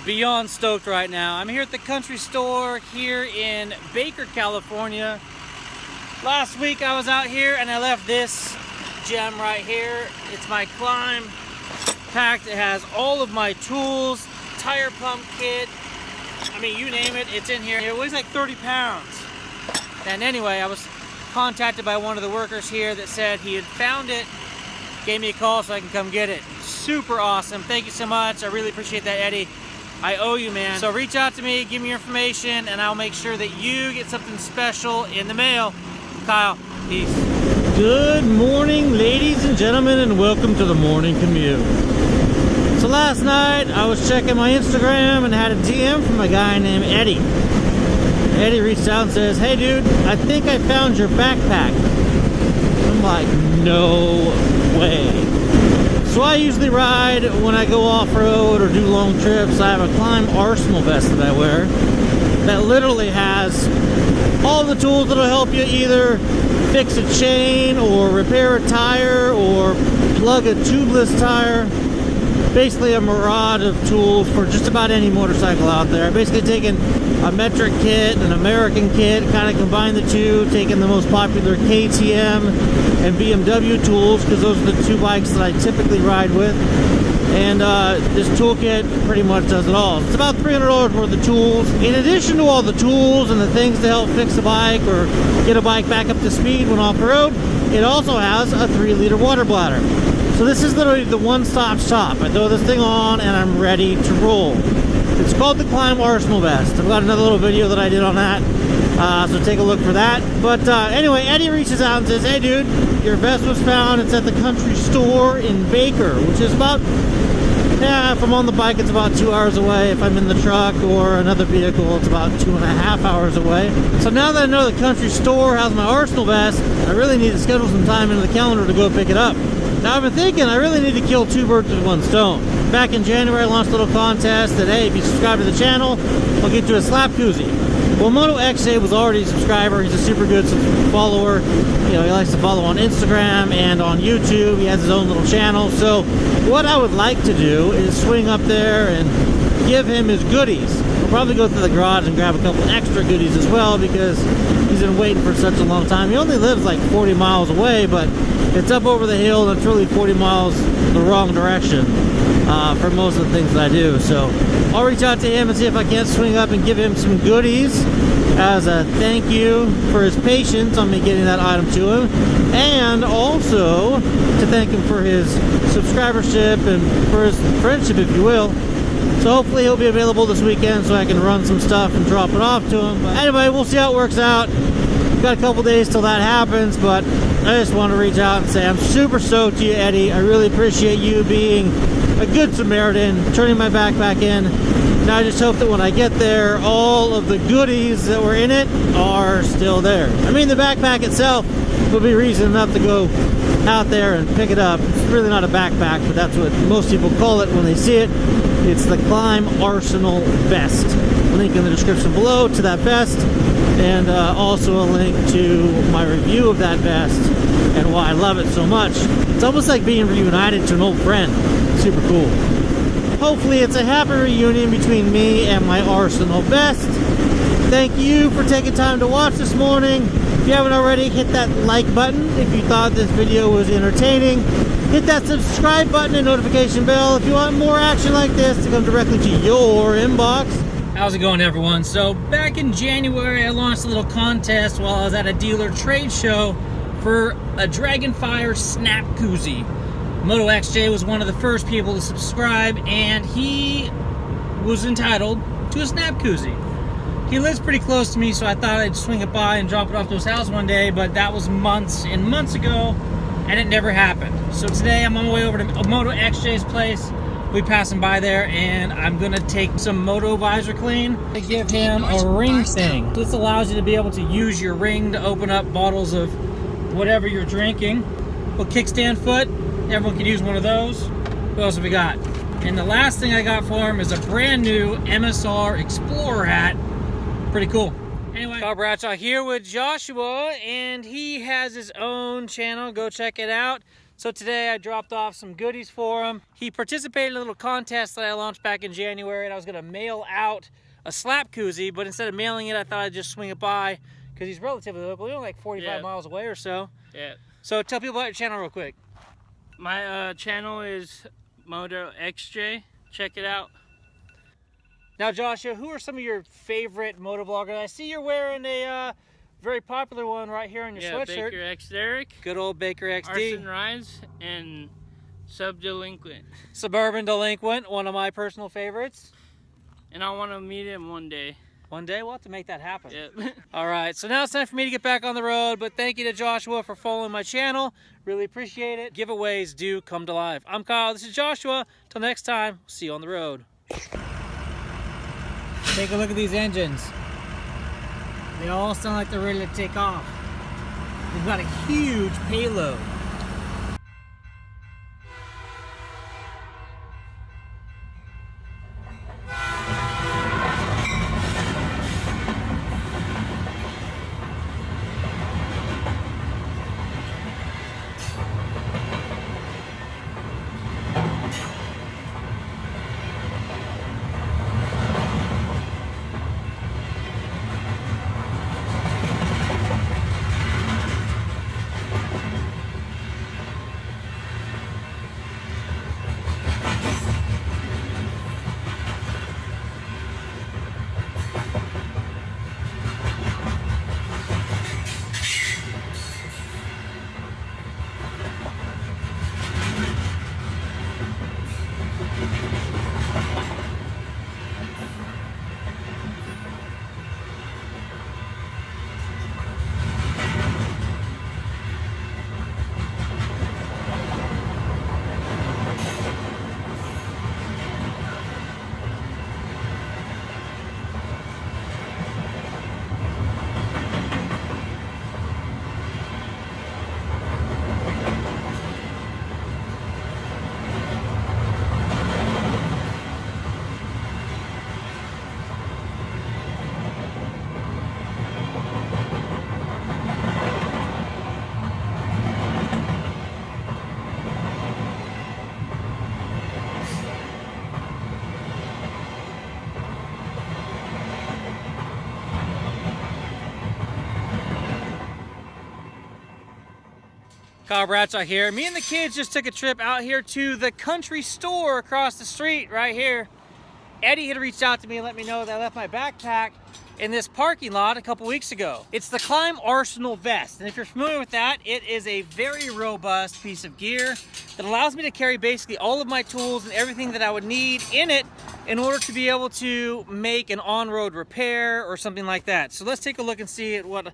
beyond stoked right now. I'm here at the country store here in Baker, California. Last week I was out here and I left this gem right here. It's my KLIM pack. It has all of my tools, tire pump kit, I mean, you name it, it's in here. It weighs like 30 pounds. And anyway, I was contacted by one of the workers here that said he had found it, gave me a call so I can come get it. Super awesome. Thank you so much. I really appreciate that, Eddie. I owe you, man. So reach out to me, give me your information, and I'll make sure that you get something special in the mail. Kyle, peace. Good morning, ladies and gentlemen, and welcome to the morning commute. So last night, I was checking my Instagram and had a DM from a guy named Eddie. Eddie reached out and says, "Hey dude, I think I found your backpack." I'm like, no way. So I usually ride when I go off-road or do long trips. I have a KLIM Arsenal vest that I wear that literally has all the tools that'll help you either fix a chain or repair a tire or plug a tubeless tire. Basically a mirage of tools for just about any motorcycle out there. Basically taking a metric kit, an American kit, kind of combine the two, taking the most popular KTM and BMW tools, because those are the two bikes that I typically ride with. And this toolkit pretty much does it all. It's about $300 worth of tools. In addition to all the tools and the things to help fix a bike or get a bike back up to speed when off the road, it also has a 3-liter water bladder. So this is literally the one-stop shop. I throw this thing on and I'm ready to roll. It's called the KLIM Arsenal vest. I've got another little video that I did on that, so take a look for that. But anyway, Eddie reaches out and says, "Hey dude, your vest was found. It's at the country store in Baker," which is about, if I'm on the bike, it's about 2 hours away. If I'm in the truck or another vehicle, it's about 2.5 hours away. So now that I know the country store has my Arsenal vest, I really need to schedule some time into the calendar to go pick it up. Now I've been thinking I really need to kill two birds with one stone. Back in January I launched a little contest that, hey, if you subscribe to the channel, I'll get you a slap koozie. Well, MotoXJ was already a subscriber. He's a super good follower. You know, he likes to follow on Instagram and on YouTube. He has his own little channel. So what I would like to do is swing up there and give him his goodies. I'll probably go to the garage and grab a couple extra goodies as well, because he's been waiting for such a long time. He only lives like 40 miles away, but it's up over the hill and it's really 40 miles the wrong direction for most of the things that I do. So I'll reach out to him and see if I can't swing up and give him some goodies as a thank you for his patience on me getting that item to him, and also to thank him for his subscribership and for his friendship, if you will. So hopefully he'll be available this weekend so I can run some stuff and drop it off to him. But anyway, we'll see how it works out. Got a couple days till that happens, but I just want to reach out and say I'm super stoked to you, Eddie. I really appreciate you being a good Samaritan, turning my backpack in. Now I just hope that when I get there, all of the goodies that were in it are still there. I mean, the backpack itself will be reason enough to go out there and pick it up. It's really not a backpack, but that's what most people call it when they see it. It's the KLIM Arsenal vest. Link in the description below to that vest, and also a link to my review of that vest and why I love it so much. It's almost like being reunited to an old friend. Super cool. Hopefully it's a happy reunion between me and my Arsenal vest. Thank you for taking time to watch this morning. If you haven't already, hit that like button if you thought this video was entertaining. Hit that subscribe button and notification bell if you want more action like this to come directly to your inbox. How's it going, everyone? So back in January, I launched a little contest while I was at a dealer trade show for a Dragonfire snap koozie. MotoXJ was one of the first people to subscribe, and he was entitled to a snap koozie. He lives pretty close to me, so I thought I'd swing it by and drop it off to his house one day, but that was months and months ago, and it never happened. So today I'm on my way over to MotoXJ's place. We passing by there, and I'm gonna take some Moto Visor Clean to give him a ring thing. This allows you to be able to use your ring to open up bottles of whatever you're drinking. Well, kickstand foot, everyone can use one of those. What else have we got? And the last thing I got for him is a brand new MSR Explorer hat. Pretty cool. Anyway, Kyle Bradshaw here with Joshua, and he has his own channel. Go check it out. So today I dropped off some goodies for him. He participated in a little contest that I launched back in January, and I was gonna mail out a slap koozie, but instead of mailing it, I thought I'd just swing it by because he's relatively local. He's only like 45 miles away or so. Yeah. So tell people about your channel real quick. My channel is MotoXJ. Check it out. Now, Joshua, who are some of your favorite motovloggers? I see you're wearing a very popular one right here on your sweatshirt. Baker X Derek. Good old Baker XD. Arson Rides and Subdelinquent. Suburban Delinquent, one of my personal favorites. And I want to meet him one day. One day we'll have to make that happen. Yep. All right, so now it's time for me to get back on the road, but thank you to Joshua for following my channel. Really appreciate it. Giveaways do come to life. I'm Kyle, this is Joshua. Till next time, see you on the road. Take a look at these engines. They all sound like they're ready to take off. We've got a huge payload. Kyle Bradshaw here. Me and the kids just took a trip out here to the country store across the street right here. Eddie had reached out to me and let me know that I left my backpack in this parking lot a couple weeks ago. It's the KLIM Arsenal vest, and if you're familiar with that, it is a very robust piece of gear that allows me to carry basically all of my tools and everything that I would need in it in order to be able to make an on-road repair or something like that. So let's take a look and see at what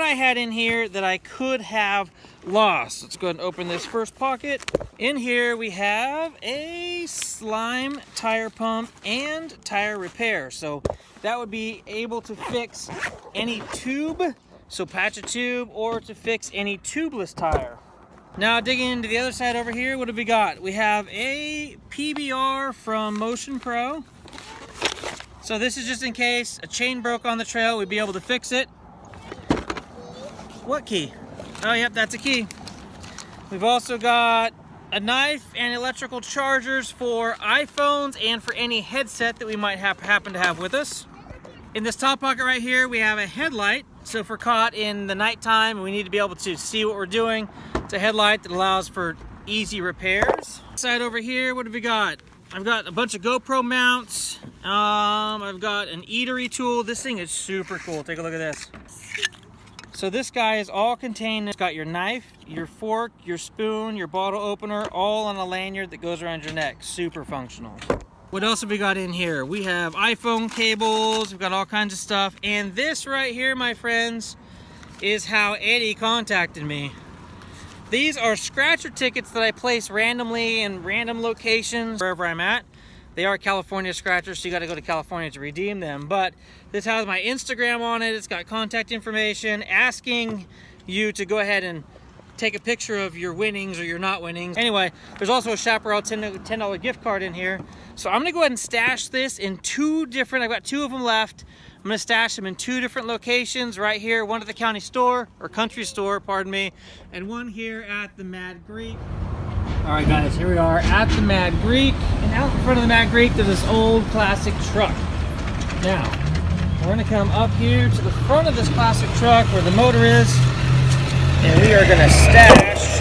I had in here that I could have lost. Let's go ahead and open this first pocket. In here we have a slime tire pump and tire repair. So that would be able to fix any tube, so patch a tube, or to fix any tubeless tire. Now digging into the other side over here, what have we got? We have a PBR from Motion Pro. So this is just in case a chain broke on the trail, we'd be able to fix it. What key? Oh, yep, that's a key. We've also got a knife and electrical chargers for iPhones and for any headset that we might happen to have with us. In this top pocket right here, we have a headlight. So if we're caught in the nighttime and we need to be able to see what we're doing, it's a headlight that allows for easy repairs. Side over here, what have we got? I've got a bunch of GoPro mounts. I've got an eatery tool. This thing is super cool. Take a look at this. So this guy is all contained. It's got your knife, your fork, your spoon, your bottle opener, all on a lanyard that goes around your neck. Super functional. What else have we got in here? We have iPhone cables, we've got all kinds of stuff. And this right here, my friends, is how Eddie contacted me. These are scratcher tickets that I place randomly in random locations wherever I'm at. They are California scratchers, so you gotta go to California to redeem them. But this has my Instagram on it. It's got contact information asking you to go ahead and take a picture of your winnings or your not winnings. Anyway, there's also a Chaparral $10 gift card in here. So I'm gonna go ahead and stash this in I've got two of them left. I'm gonna stash them in 2 different locations right here, one at the county store, or country store, pardon me, and one here at the Mad Greek. All right guys, here we are at the Mad Greek, and out in front of the Mad Greek there's this old classic truck. Now, we're gonna come up here to the front of this classic truck where the motor is, and we are gonna stash.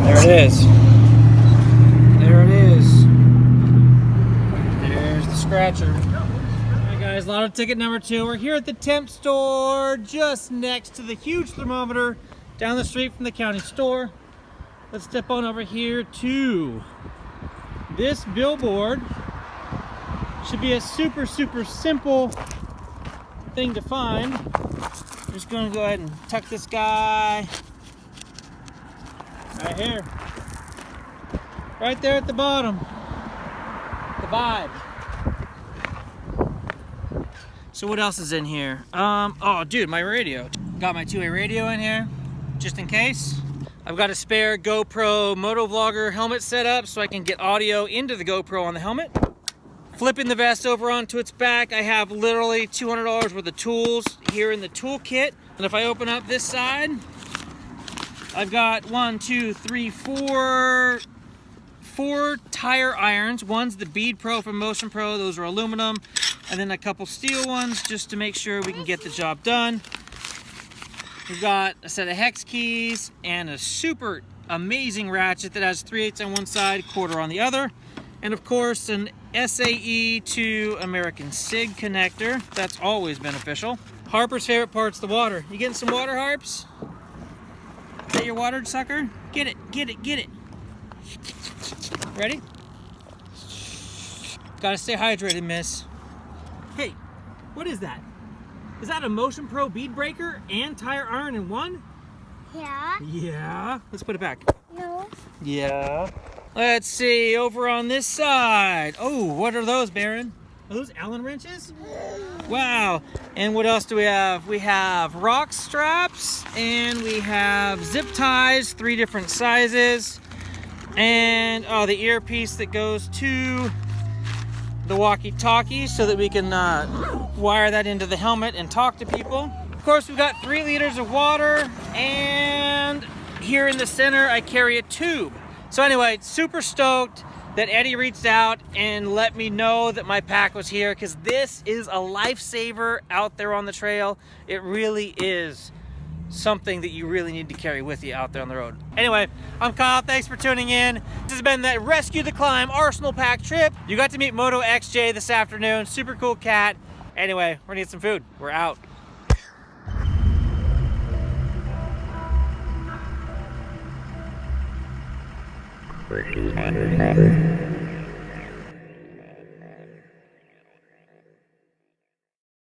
There it is. There it is. There's the scratcher. Alright guys, lotto ticket number 2. We're here at the temp store, just next to the huge thermometer down the street from the county store. Let's step on over here to this billboard. Should be a super simple thing to find. I'm just gonna go ahead and tuck this guy right here. Right there at the bottom. The Vibe. So what else is in here? Oh dude, my radio. Got my 2-way radio in here, just in case. I've got a spare GoPro Motovlogger helmet set up so I can get audio into the GoPro on the helmet. Flipping the vest over onto its back, I have literally $200 worth of tools here in the toolkit. And if I open up this side, I've got 4 tire irons. One's the Bead Pro from Motion Pro, those are aluminum. And then a couple steel ones just to make sure we can get the job done. We've got a set of hex keys and a super amazing ratchet that has 3/8 on one side, 1/4 on the other. And of course, an SAE to American SIG connector. That's always beneficial. Harper's favorite part's the water. You getting some water, Harps? Is that your water, sucker? Get it, get it, get it. Ready? Gotta stay hydrated, miss. Hey, what is that? Is that a Motion Pro bead breaker and tire iron in one? Yeah. Yeah. Let's put it back. No. Yeah. Let's see, over on this side. Oh, what are those, Baron? Are those Allen wrenches? Wow. And what else do we have? We have rock straps, and we have zip ties, 3 different sizes. And, oh, the earpiece that goes to the walkie-talkie so that we can wire that into the helmet and talk to people. Of course, we've got 3 liters of water, and here in the center, I carry a tube. So anyway, super stoked that Eddie reached out and let me know that my pack was here, because this is a lifesaver out there on the trail. It really is something that you really need to carry with you out there on the road. Anyway, I'm Kyle. Thanks for tuning in. This has been the Rescue the Climb Arsenal Pack trip. You got to meet MotoXJ this afternoon. Super cool cat. Anyway, we're gonna get some food. We're out. Pretty